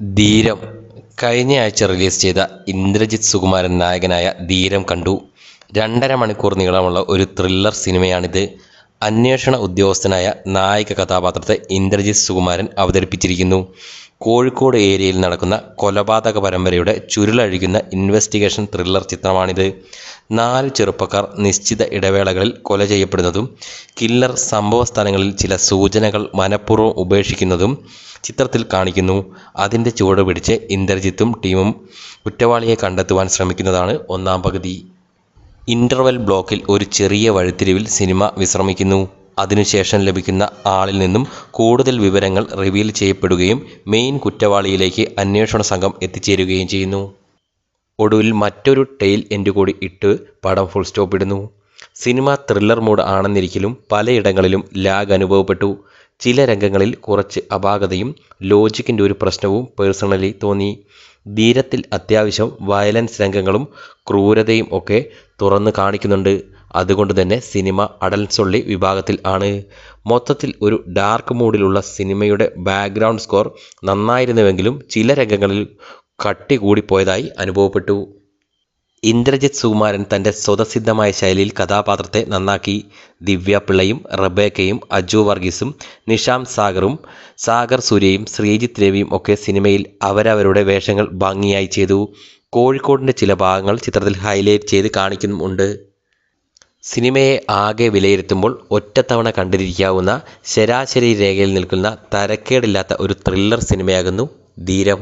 ധീരം കഴിഞ്ഞയാഴ്ച റിലീസ് ചെയ്ത ഇന്ദ്രജിത്ത് സുകുമാരൻ നായകനായ ധീരം കണ്ടു. 2.5 മണിക്കൂർ നീളമുള്ള ഒരു ത്രില്ലർ സിനിമയാണിത്. അന്വേഷണ ഉദ്യോഗസ്ഥനായ നായിക കഥാപാത്രത്തെ ഇന്ദ്രജിത്ത് സുകുമാരൻ അവതരിപ്പിച്ചിരിക്കുന്നു. കോഴിക്കോട് ഏരിയയിൽ നടക്കുന്ന കൊലപാതക പരമ്പരയുടെ ചുരുളഴിക്കുന്ന ഇൻവെസ്റ്റിഗേഷൻ ത്രില്ലർ ചിത്രമാണിത്. 4 ചെറുപ്പക്കാർ നിശ്ചിത ഇടവേളകളിൽ കൊല ചെയ്യപ്പെടുന്നതും കില്ലർ സംഭവ സ്ഥലങ്ങളിൽ ചില സൂചനകൾ മനഃപൂർവ്വം ഉപേക്ഷിക്കുന്നതും ചിത്രത്തിൽ കാണിക്കുന്നു. അതിൻ്റെ ചുവട് പിടിച്ച് ഇന്ദ്രജിത്തും ടീമും കുറ്റവാളിയെ കണ്ടെത്തുവാൻ ശ്രമിക്കുന്നതാണ് ഒന്നാം പകുതി. ഇൻ്റർവെൽ ബ്ലോക്കിൽ ഒരു ചെറിയ വഴിത്തിരിവിൽ സിനിമ വിശ്രമിക്കുന്നു. അതിനുശേഷം ലഭിക്കുന്ന ആളിൽ നിന്നും കൂടുതൽ വിവരങ്ങൾ റിവീൽ ചെയ്യപ്പെടുകയും മെയിൻ കുറ്റവാളിയിലേക്ക് അന്വേഷണ സംഘം എത്തിച്ചേരുകയും ചെയ്യുന്നു. ഒടുവിൽ മറ്റൊരു ടെയിൽ എൻഡ് കൂടി ഇട്ട് പടം ഫുൾ സ്റ്റോപ്പ് ഇടുന്നു. സിനിമ ത്രില്ലർ മൂഡ് ആണെന്നിരിക്കലും പലയിടങ്ങളിലും ലാഗ് അനുഭവപ്പെട്ടു. ചില രംഗങ്ങളിൽ കുറച്ച് അപാകതയും ലോജിക്കിൻ്റെ ഒരു പ്രശ്നവും പേഴ്സണലി തോന്നി. ധീരത്തിൽ അത്യാവശ്യം വയലൻസ് രംഗങ്ങളും ക്രൂരതയും ഒക്കെ തുറന്നു കാണിക്കുന്നുണ്ട്. അതുകൊണ്ട് തന്നെ സിനിമ അഡൽസൊള്ളി വിഭാഗത്തിൽ ആണ്. മൊത്തത്തിൽ ഒരു ഡാർക്ക് മൂഡിലുള്ള സിനിമയുടെ ബാക്ക്ഗ്രൗണ്ട് സ്കോർ നന്നായിരുന്നുവെങ്കിലും ചില രംഗങ്ങളിൽ കട്ടി കൂടിപ്പോയതായി അനുഭവപ്പെട്ടു. ഇന്ദ്രജിത്ത് സുകുമാരൻ തൻ്റെ സ്വതസിദ്ധമായ ശൈലിയിൽ കഥാപാത്രത്തെ നന്നാക്കി. ദിവ്യ പിള്ളയും റബേക്കയും അജു വർഗീസും നിഷാം സാഗറും സാഗർ സൂര്യയും ശ്രീജിത്ത് രവിയും ഒക്കെ സിനിമയിൽ അവരവരുടെ വേഷങ്ങൾ ഭംഗിയായി ചെയ്തു. കോഴിക്കോടിൻ്റെ ചില ഭാഗങ്ങൾ ചിത്രത്തിൽ ഹൈലൈറ്റ് ചെയ്ത് കാണിക്കുന്നുമുണ്ട്. സിനിമയെ ആകെ വിലയിരുത്തുമ്പോൾ ഒറ്റത്തവണ കണ്ടിരിക്കാവുന്ന ശരാശരി രേഖയിൽ നിൽക്കുന്ന തരക്കേടില്ലാത്ത ഒരു ത്രില്ലർ സിനിമയാകുന്നു ധീരം.